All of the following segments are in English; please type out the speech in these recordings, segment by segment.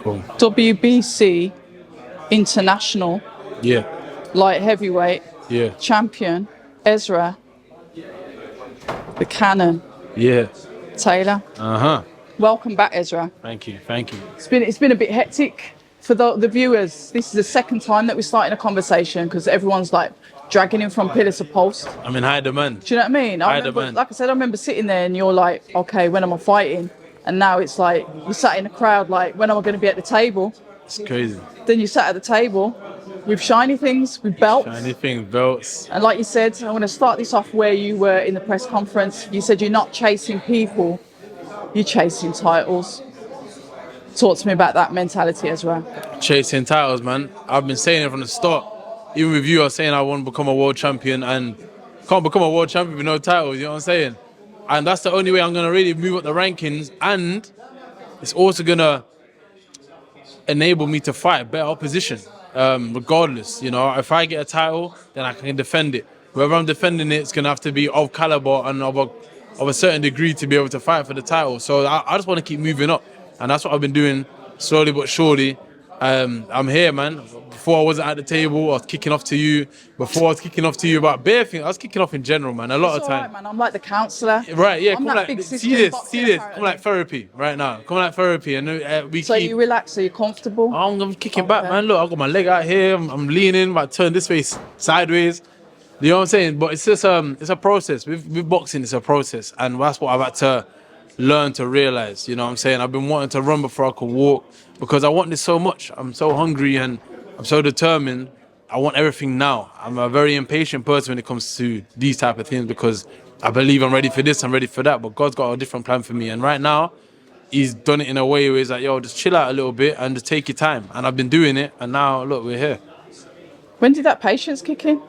Cool. WBC International Yeah. Light Heavyweight Yeah. Champion, Ezra, the Cannon, Yeah. Taylor. Uh-huh. Welcome back, Ezra. Thank you. Thank you. It's been a bit hectic for the viewers. This is the second time that we're starting a conversation because everyone's like dragging him from pillar to post. I'm in high demand. Do you know what I mean? I remember, like I said, I remember sitting there and you're like, okay, when am I fighting? And now it's like you sat in the crowd like, when am I going to be at the table? It's crazy. Then you sat at the table with shiny things, with belts. Shiny things, belts. And like you said, I want to start this off where you were in the press conference. You said you're not chasing people, you're chasing titles. Talk to me about that mentality as well. Chasing titles, man. I've been saying it from the start. Even with you, I was saying I want to become a world champion, and can't become a world champion with no titles, you know what I'm saying? And that's the only way I'm going to really move up the rankings, and it's also going to enable me to fight better opposition, regardless. You know, if I get a title, then I can defend it. Whoever I'm defending it's going to have to be of caliber and of a certain degree to be able to fight for the title. So I just want to keep moving up, and that's what I've been doing slowly but surely. I'm here, man. Before I wasn't at the table, I was kicking off to you. Before I was kicking off to you about bare things, I was kicking off in general, man. A lot of time. Right, man. I'm like the counsellor. Right, yeah. I'm Come that like, big sister see in this. boxing, Come like therapy right now. Come like therapy, and So you relax, so you're comfortable. I'm kicking back, man. Look, I got my leg out here. I'm leaning, but turn this way sideways. You know what I'm saying? But it's just it's a process. With boxing, it's a process, and that's what I've had to learn to realize. You know what I'm saying? I've been wanting to run before I could walk because I want this so much. I'm so hungry and I'm so determined. I want everything now. I'm a very impatient person when it comes to these type of things because I believe I'm ready for this, I'm ready for that, but God's got a different plan for me. And right now, He's done it in a way where He's like, yo, just chill out a little bit and just take your time. And I've been doing it, and now, look, we're here. When did that patience kick in?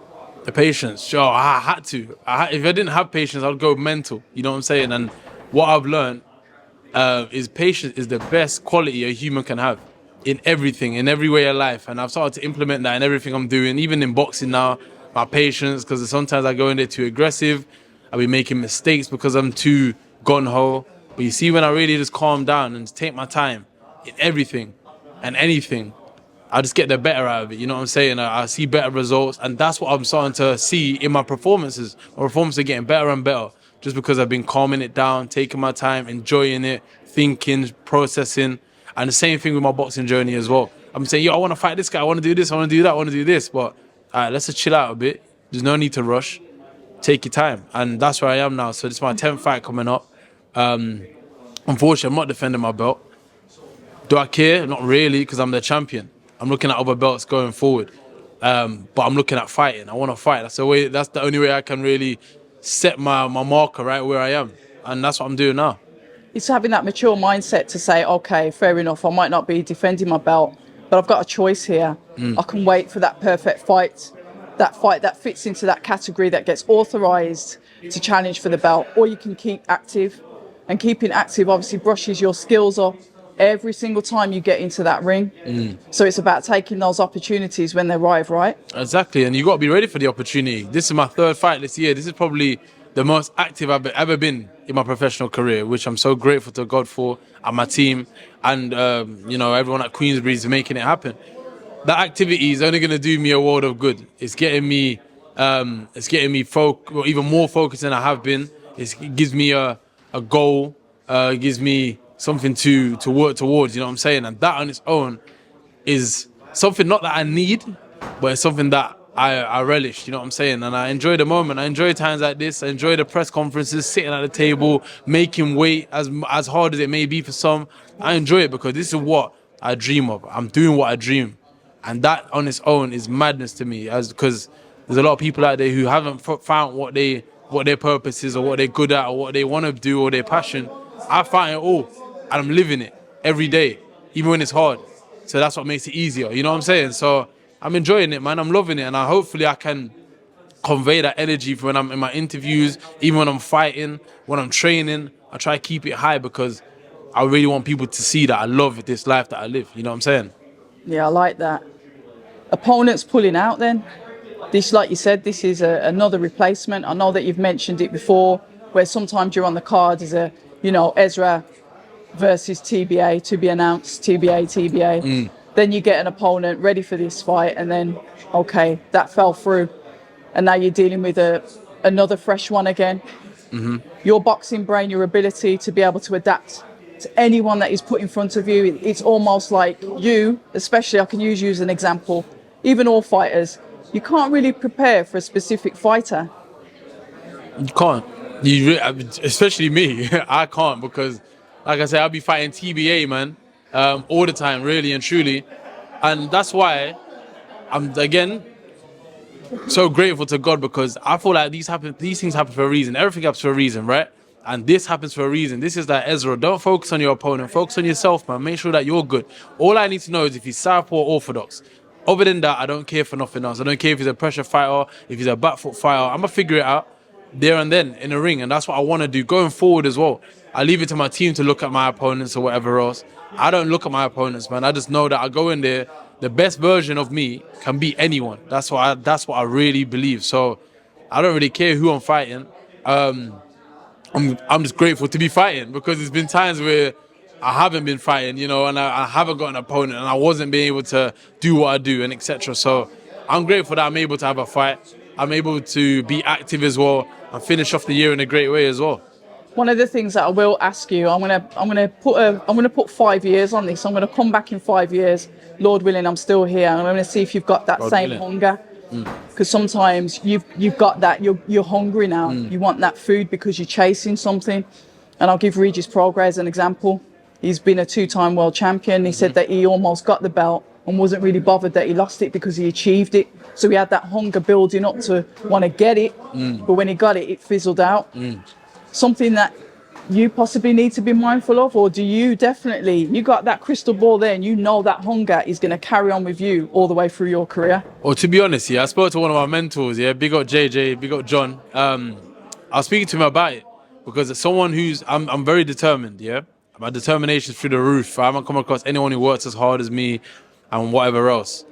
The patience, sure, I had to. If I didn't have patience, I'd go mental. You know what I'm saying? And what I've learned is patience is the best quality a human can have in everything, in every way of life. And I've started to implement that in everything I'm doing, even in boxing now, my patience, because sometimes I go in there too aggressive. I'll be making mistakes because I'm too gun-ho. But you see, when I really just calm down and just take my time in everything and anything, I just get the better out of it, you know what I'm saying? I see better results, and that's what I'm starting to see in my performances. My performances are getting better and better just because I've been calming it down, taking my time, enjoying it, thinking, processing, and the same thing with my boxing journey as well. I'm saying, yo, I want to fight this guy, I want to do this, I want to do that, I want to do this, but all right, let's just chill out a bit. There's no need to rush. Take your time, and that's where I am now. So this is my 10th fight coming up. Unfortunately, I'm not defending my belt. Do I care? Not really, because I'm the champion. I'm looking at other belts going forward, but I'm looking at fighting. I want to fight. That's the only way I can really set my marker right where I am, and that's what I'm doing now. It's having that mature mindset to say, okay, fair enough, I might not be defending my belt, but I've got a choice here. I can wait for that perfect fight that fits into that category that gets authorised to challenge for the belt, or you can keep active, and keeping active obviously brushes your skills off every single time you get into that ring. So it's about taking those opportunities when they arrive, right? Exactly, and you got to be ready for the opportunity. This is my 3rd fight this year. This is probably the most active I've ever been in my professional career, which I'm so grateful to God for, and my team, and everyone at Queensberry's making it happen. That activity is only going to do me a world of good. It's getting me even more focused than I have been. It gives me a goal. It gives me something to work towards. You know what I'm saying? And that on its own is something not that I need, but it's something that I relish. You know what I'm saying? And I enjoy the moment. I enjoy times like this. I enjoy the press conferences, sitting at the table, making weight as hard as it may be for some. I enjoy it because this is what I dream of. I'm doing what I dream. And that on its own is madness to me, because there's a lot of people out there who haven't found what their purpose is, or what they're good at, or what they want to do, or their passion. I find it all, and I'm living it every day, even when it's hard. So that's what makes it easier, you know what I'm saying? So I'm enjoying it, man. I'm loving it, and hopefully I can convey that energy when I'm in my interviews, even when I'm fighting, when I'm training. I try to keep it high because I really want people to see that I love this life that I live. You know what I'm saying? Yeah, I like that. Opponents pulling out then? This, like you said, this is another replacement. I know that you've mentioned it before, where sometimes you're on the card as Ezra, versus TBA, to be announced, TBA, TBA. Then you get an opponent ready for this fight, and then, okay, that fell through. And now you're dealing with another fresh one again. Your boxing brain, your ability to be able to adapt to anyone that is put in front of you, it's almost like you, especially, I can use you as an example, even all fighters, you can't really prepare for a specific fighter. You can't. Especially me. I can't because, like I said, I'll be fighting TBA, man, all the time, really and truly. And that's why I'm, again, so grateful to God, because I feel like these things happen for a reason. Everything happens for a reason, right? And this happens for a reason. This is like Ezra. Don't focus on your opponent. Focus on yourself, man. Make sure that you're good. All I need to know is if he's southpaw or orthodox. Other than that, I don't care for nothing else. I don't care if he's a pressure fighter, if he's a back foot fighter. I'm going to figure it out there and then in the ring. And that's what I want to do going forward as well. I leave it to my team to look at my opponents or whatever else. I don't look at my opponents, man. I just know that I go in there, the best version of me can beat anyone. That's what I really believe. So I don't really care who I'm fighting. I'm just grateful to be fighting, because there's been times where I haven't been fighting, you know, and I haven't got an opponent and I wasn't being able to do what I do and etc. So I'm grateful that I'm able to have a fight. I'm able to be active as well and finish off the year in a great way as well. One of the things that I will ask you, I'm gonna put 5 years on this. I'm gonna come back in 5 years, Lord willing, I'm still here, and I'm gonna see if you've got that same hunger. Because sometimes you've got that, you're hungry now. You want that food because you're chasing something. And I'll give Regis Prograis as an example. He's been a 2-time world champion. He said that he almost got the belt and wasn't really bothered that he lost it because he achieved it. So he had that hunger building up to want to get it. But when he got it, it fizzled out. Something that you possibly need to be mindful of, or do you definitely, you got that crystal ball there and you know that hunger is going to carry on with you all the way through your career? Well, to be honest, I spoke to one of my mentors, big up JJ, big up John. I was speaking to him about it, because as someone I'm very determined, my determination's through the roof. I haven't come across anyone who works as hard as me and whatever else.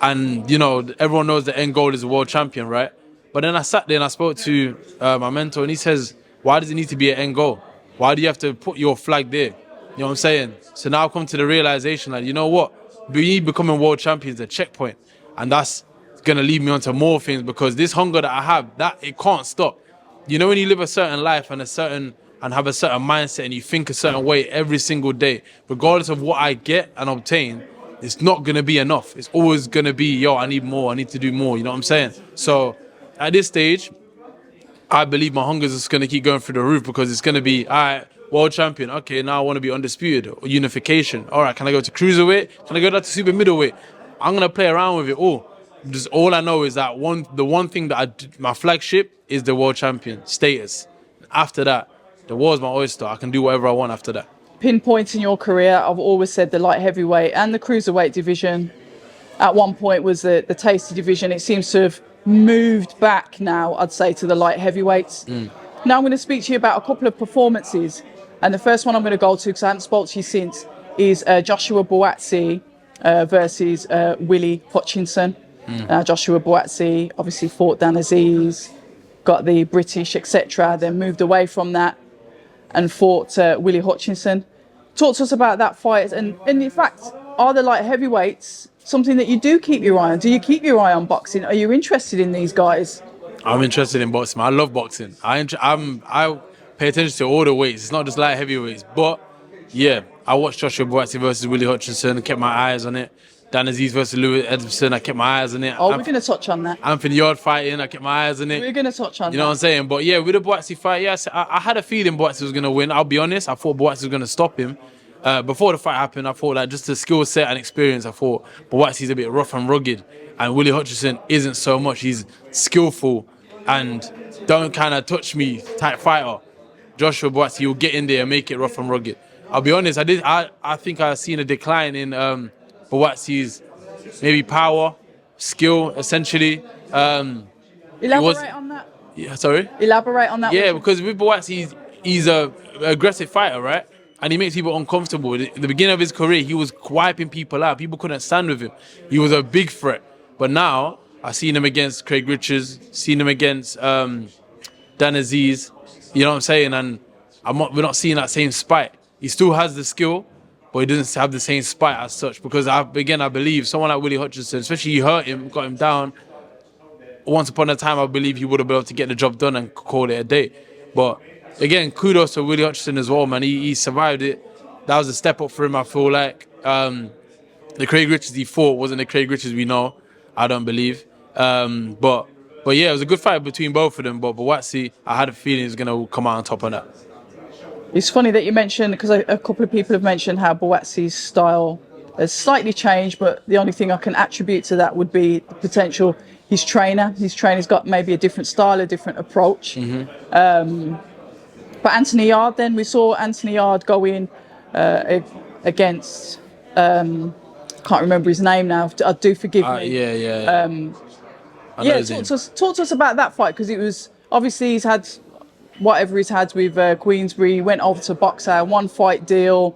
And, you know, everyone knows the end goal is a world champion, right? But then I sat there and I spoke to my mentor, and he says, why does it need to be an end goal? Why do you have to put your flag there? You know what I'm saying? So now I've come to the realization that, you know what? Me becoming world champion is a checkpoint. And that's going to lead me on to more things, because this hunger that I have, that it can't stop. You know, when you live a certain life and have a certain mindset and you think a certain way every single day, regardless of what I get and obtain, it's not going to be enough. It's always going to be, I need more. I need to do more. You know what I'm saying? So at this stage, I believe my hunger is just going to keep going through the roof, because it's going to be, all right, world champion. Okay, now I want to be undisputed or unification. All right, can I go to cruiserweight? Can I go down to super middleweight? I'm going to play around with it all. Just all I know is that the one thing that my flagship is the world champion status. After that, the world's my oyster. I can do whatever I want after that. Pinpoint in your career, I've always said the light heavyweight and the cruiserweight division at one point was the tasty division. It seems to have moved back now, I'd say, to the light heavyweights. Now I'm going to speak to you about a couple of performances, and the first one I'm going to go to, because I haven't spoke to you since, is Joshua Buatsi versus Willie Hutchinson. Joshua Buatsi obviously fought Davies, got the British, etc., then moved away from that and fought Willie Hutchinson. Talk to us about that fight, and in fact, are the light heavyweights something that you do keep your eye on? Do you keep your eye on boxing? Are you interested in these guys? I'm interested in boxing. I love boxing. I pay attention to all the weights. It's not just light heavyweights. But yeah, I watched Joshua Buatsi versus Willie Hutchinson and kept my eyes on it. Davies versus Lewie Edmonson, I kept my eyes on it. Oh, we're going to touch on that. Anthony Yard fighting, I kept my eyes on it. We're going to touch on that. You know what I'm saying? But yeah, with the Buatsi fight, I had a feeling Buatsi was going to win. I'll be honest, I thought Buatsi was going to stop him. Before the fight happened, I thought just the skill set and experience, I thought Buatsi's a bit rough and rugged, and Willie Hutchinson isn't so much. He's skillful and don't kind of touch me type fighter. Joshua Buatsi will get in there and make it rough and rugged. I'll be honest, I think I've seen a decline in Buatsi's maybe power, skill, essentially. Elaborate on that. Yeah, sorry? Elaborate on that. Yeah, because with Buatsi, he's a aggressive fighter, right? And he makes people uncomfortable. At the beginning of his career, he was wiping people out. People couldn't stand with him. He was a big threat. But now, I've seen him against Craig Richards, seen him against Dan Aziz, you know what I'm saying? And we're not seeing that same spite. he still has the skill, but he doesn't have the same spite as such. Because I believe someone like Willie Hutchinson, especially he hurt him, got him down. Once upon a time, I believe he would have been able to get the job done and call it a day. But again, kudos to Willie Hutchinson as well, man. He survived it. That was a step up for him, I feel like. The Craig Richards he fought wasn't the Craig Richards we know, I don't believe. But yeah, it was a good fight between both of them. But Buatsi, I had a feeling he was going to come out on top of that. It's funny that you mentioned, because a couple of people have mentioned how Buatsi's style has slightly changed, but the only thing I can attribute to that would be the potential. His trainer's got maybe a different style, a different approach. But Anthony Yard, then we saw Anthony Yard go in against, can't remember his name now, do forgive me. Talk to us about that fight, because it was, obviously he's had whatever he's had with Queensbury, went over to Boxer, 1 fight deal.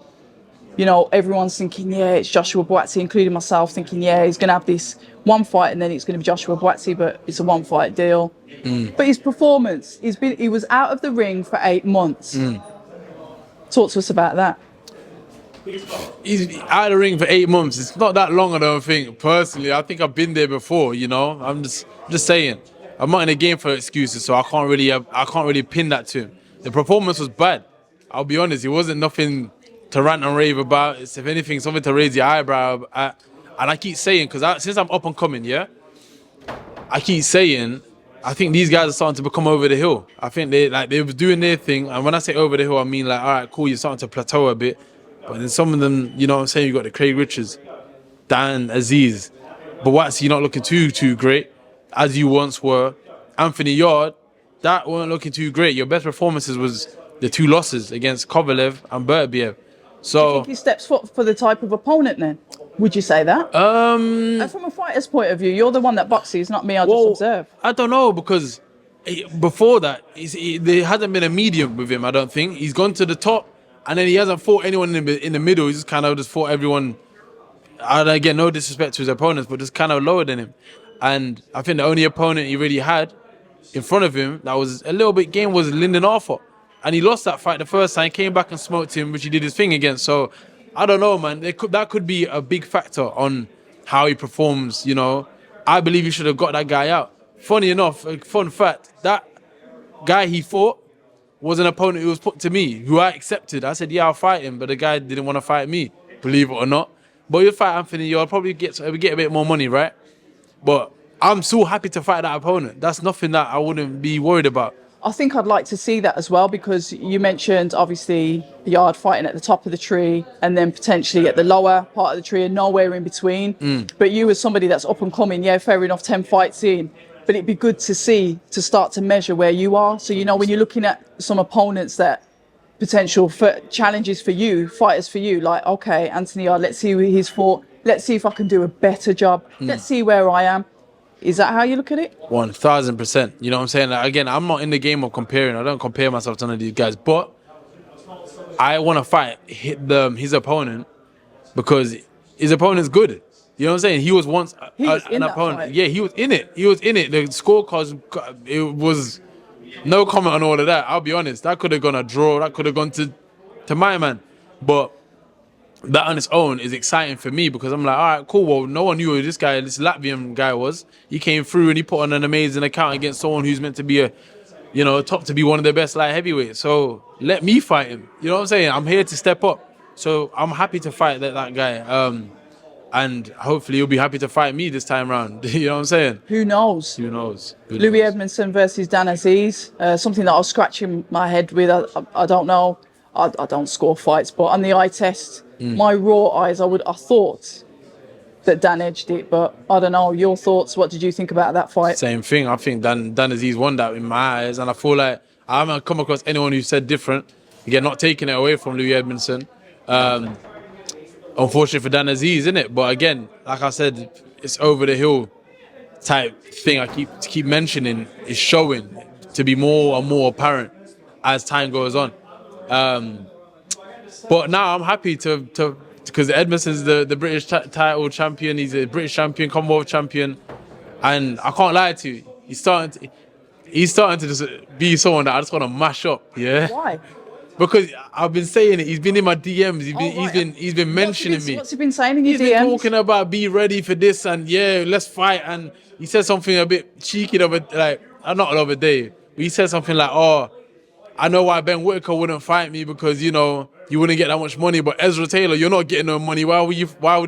You know, everyone's thinking, yeah, it's Joshua Buatsi, including myself, thinking, yeah, he's going to have this 1 fight and then it's going to be Joshua Buatsi, but it's a 1 fight deal. But his performance, he was out of the ring for 8 months. Talk to us about that. He's out of the ring for 8 months. It's not that long, I don't think. Personally, I think I've been there before. You know, I'm just saying. I'm not in the game for excuses, so I can't really pin that to him. The performance was bad. I'll be honest. It wasn't nothing to rant and rave about. It's, if anything, something to raise your eyebrow at. And I keep saying, because since I'm up and coming, yeah, I keep saying, I think these guys are starting to become over the hill. I think they were doing their thing, and when I say over the hill, I mean like, all right, cool, you're starting to plateau a bit. But then some of them, you know what I'm saying, you got the Craig Richards, Dan Aziz, but Buatsi, you're not looking too great as you once were. Anthony Yard, that weren't looking too great. Your best performances was the 2 losses against Kovalev and Beterbiev. So do you think he steps for the type of opponent then? Would you say that? And from a fighter's point of view, you're the one that boxes, not me. I just observe. I don't know, because before that, there hasn't been a medium with him, I don't think. He's gone to the top, and then he hasn't fought anyone in the middle. He's just kind of fought everyone. I get no disrespect to his opponents, but just kind of lower than him. And I think the only opponent he really had in front of him that was a little bit game was Lyndon Arthur. And he lost that fight the first time, came back and smoked him, which he did his thing against. So I don't know, man. That could be a big factor on how he performs, you know. I believe he should have got that guy out. Funny enough, a fun fact, that guy he fought was an opponent who was put to me, who I accepted. I said, yeah, I'll fight him, but the guy didn't want to fight me, believe it or not. But you'll fight Anthony, you'll probably get a bit more money, right? But I'm so happy to fight that opponent. That's nothing that I wouldn't be worried about. I think I'd like to see that as well, because you mentioned obviously Yard fighting at the top of the tree and then potentially at the lower part of the tree and nowhere in between. But you as somebody that's up and coming, yeah, fair enough, 10 fights in, but it'd be good to see, to start to measure where you are. So, you know, when you're looking at some opponents that potential for challenges for you, fighters for you, like, okay, Anthony Yard, let's see who he's fought. Let's see if I can do a better job. Let's see where I am. Is that how you look at it? 1000%. You know what I'm saying? Like, again, I'm not in the game of comparing. I don't compare myself to none of these guys. But I want to fight his opponent because his opponent's good. You know what I'm saying? He was once an opponent. Fight. Yeah, he was in it. The scorecards, it was no comment on all of that. I'll be honest. That could have gone a draw. That could have gone to my man. But that on its own is exciting for me because I'm like, all right, cool. Well, no one knew who this Latvian guy was. He came through and he put on an amazing account against someone who's meant to be top to be one of the best light heavyweights. So let me fight him. You know what I'm saying? I'm here to step up. So I'm happy to fight that guy. And hopefully he'll be happy to fight me this time around. You know what I'm saying? Who knows? Lewie Edmundson versus Dan Aziz. Something that I was scratching my head with. I don't know. I don't score fights, but on the eye test, my raw eyes, I thought that Dan edged it, but I don't know. Your thoughts? What did you think about that fight? Same thing. I think Dan Aziz won that in my eyes, and I feel like I haven't come across anyone who said different. Again, not taking it away from Lewie Edmundson. Unfortunately for Dan Aziz, isn't it? But again, like I said, it's over the hill type thing. I keep mentioning is showing to be more and more apparent as time goes on. But now I'm happy to because Edmondson's the British title champion. He's a British champion, Commonwealth champion, and I can't lie to you. He's starting to just be someone that I just want to mash up. Yeah. Why? Because I've been saying it. He's been in my DMs. He's been What's mentioning me. What's he been saying in your He's been DMs? talking about be ready for this and yeah, let's fight. And he said something a bit cheeky the other, like not the other day. But he said something like, "Oh, I know why Ben Whitaker wouldn't fight me because you wouldn't get that much money. But Ezra Taylor, you're not getting no money. Why would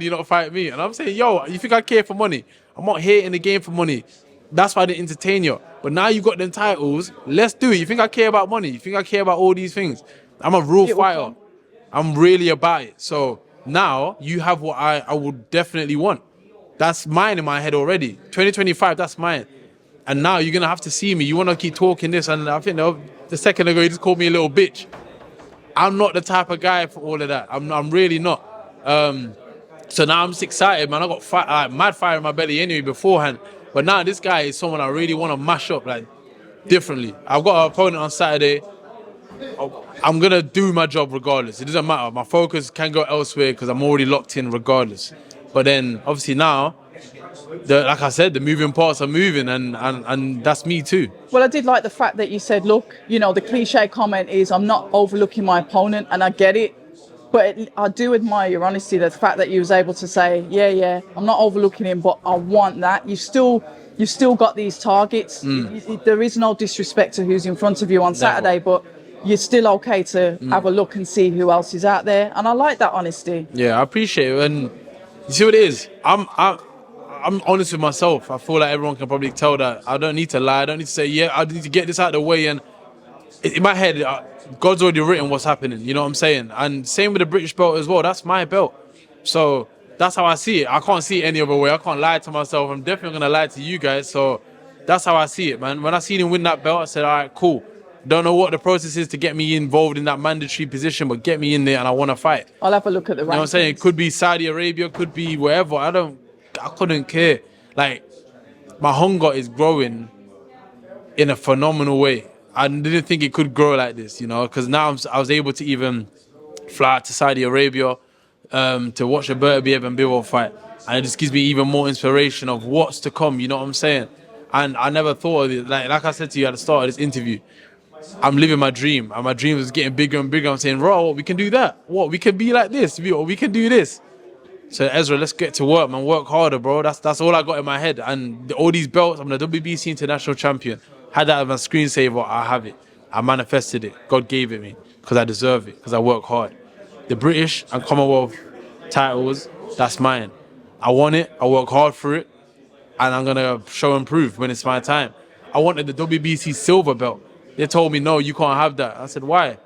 you not fight me?" And I'm saying, "Yo, you think I care for money? I'm not here in the game for money. That's why I didn't entertain you. But now you got them titles. Let's do it. You think I care about money? You think I care about all these things? I'm a real fighter. I'm really about it. So now you have what I would definitely want. That's mine in my head already. 2025, that's mine. And now you're going to have to see me. You want to keep talking this. And I think the second ago, you just called me a little bitch. I'm not the type of guy for all of that. I'm really not. So now I'm just excited, man. I got mad fire in my belly anyway beforehand. But now this guy is someone I really want to mash up like differently. I've got an opponent on Saturday. I'm going to do my job regardless. It doesn't matter. My focus can go elsewhere because I'm already locked in regardless. But then obviously now, like I said, the moving parts are moving and that's me too. Well, I did like the fact that you said, look, the cliche comment is I'm not overlooking my opponent, and I get it. But I do admire your honesty, the fact that you was able to say, yeah, I'm not overlooking him, but I want that. You've still got these targets. There is no disrespect to who's in front of you on Saturday, but you're still okay to have a look and see who else is out there. And I like that honesty. Yeah, I appreciate it. And you see what it is? I'm honest with myself. I feel like everyone can probably tell that I don't need to lie. I don't need to say, yeah, I need to get this out of the way. And in my head, God's already written what's happening. You know what I'm saying? And same with the British belt as well. That's my belt. So that's how I see it. I can't see it any other way. I can't lie to myself. I'm definitely going to lie to you guys. So that's how I see it, man. When I seen him win that belt, I said, all right, cool. Don't know what the process is to get me involved in that mandatory position, but get me in there and I want to fight. I'll have a look at the rankings. You know what I'm saying? It could be Saudi Arabia, could be wherever. I couldn't care. Like, my hunger is growing in a phenomenal way. I didn't think it could grow like this, because now I was able to even fly out to Saudi Arabia to watch a Beterbiev and Bivol fight. And it just gives me even more inspiration of what's to come, you know what I'm saying? And I never thought of it. Like I said to you at the start of this interview, I'm living my dream. And my dream is getting bigger and bigger. I'm saying, bro, we can do that. What? We can be like this. We can do this. So Ezra, let's get to work, man. Work harder, bro. That's all I got in my head. And all these belts, I'm the WBC international champion. Had that as my screensaver, I have it. I manifested it. God gave it me because I deserve it, because I work hard. The British and Commonwealth titles, that's mine. I want it. I work hard for it. And I'm going to show and prove when it's my time. I wanted the WBC silver belt. They told me, no, you can't have that. I said, why?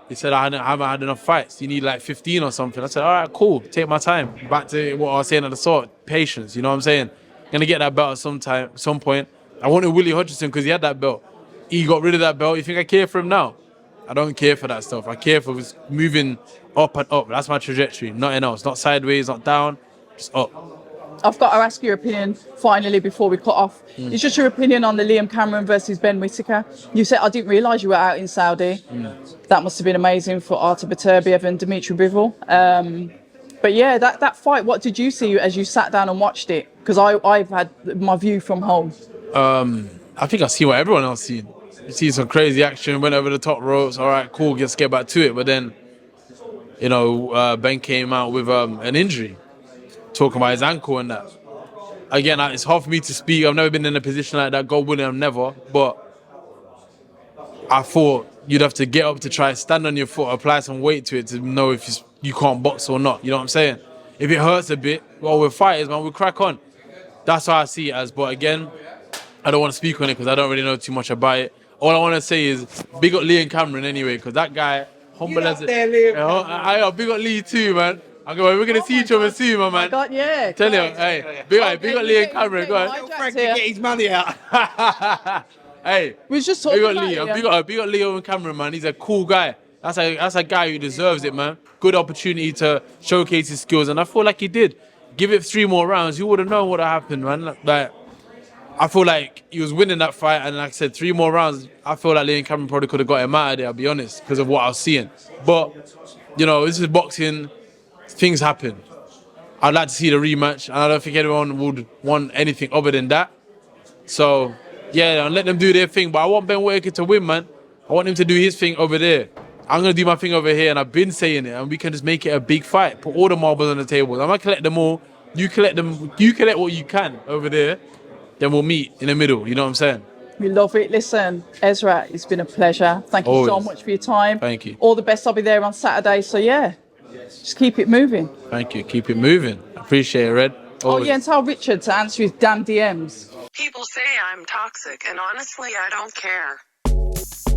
They said, I haven't had enough fights. You need like 15 or something. I said, all right, cool. Take my time. Back to what I was saying at the start. Patience, you know what I'm saying? Going to get that belt at some point. I wanted Willie Hutchinson because he had that belt. He got rid of that belt. You think I care for him now? I don't care for that stuff. I care for moving up and up. That's my trajectory. Nothing else. Not sideways, not down, just up. I've got to ask your opinion finally before we cut off. It's just your opinion on the Liam Cameron versus Ben Whitaker. You said, I didn't realise you were out in Saudi. That must have been amazing for Artur Beterbiev and Dimitri Bivol. But yeah, that fight, what did you see as you sat down and watched it? Because I've had my view from home. I think I see what everyone else seen. You see some crazy action, went over the top ropes. All right, cool, let's get back to it. But then, Ben came out with an injury, talking about his ankle and that. Again, it's hard for me to speak. I've never been in a position like that. God willing, I've never. But I thought you'd have to get up to try stand on your foot, apply some weight to it to know if you can't box or not. You know what I'm saying? If it hurts a bit, well, we're fighters, man. We'll crack on. That's how I see it as. But again, I don't want to speak on it because I don't really know too much about it. All I want to say is big up Lee and Cameron anyway, because that guy, humble as it. I big up Lee too, man. We're going to see each other soon, my man. God, yeah. Tell him, hey, big up Lee and Cameron. Go on. Frank to get his money out. Hey, we was just talking big up about Lee. it, Big up Leo and Cameron, man. He's a cool guy. That's a guy who deserves it, man. Good opportunity to showcase his skills, and I feel like he did. Give it 3 more rounds, you would have known what happened, man. Like, I feel like he was winning that fight, and like I said, 3 more rounds, I feel like Lee and Cameron probably could have got him out of there, I'll be honest, because of what I was seeing. But, this is boxing. Things happen. I'd like to see the rematch, and I don't think anyone would want anything other than that. So, yeah, let them do their thing. But I want Ben Whitaker to win, man. I want him to do his thing over there. I'm gonna do my thing over here, and I've been saying it, and we can just make it a big fight. Put all the marbles on the table. I'm gonna collect them all. You collect them. You collect what you can over there. Then we'll meet in the middle. You know what I'm saying? We love it. Listen, Ezra, it's been a pleasure. Thank you so Always. much for your time. Thank you. All the best. I'll be there on Saturday. So yeah, just keep it moving. Thank you. Keep it moving. Appreciate it, Red. Oh Always. yeah, and tell Richard to answer his damn DMs. People say I'm toxic, and honestly, I don't care.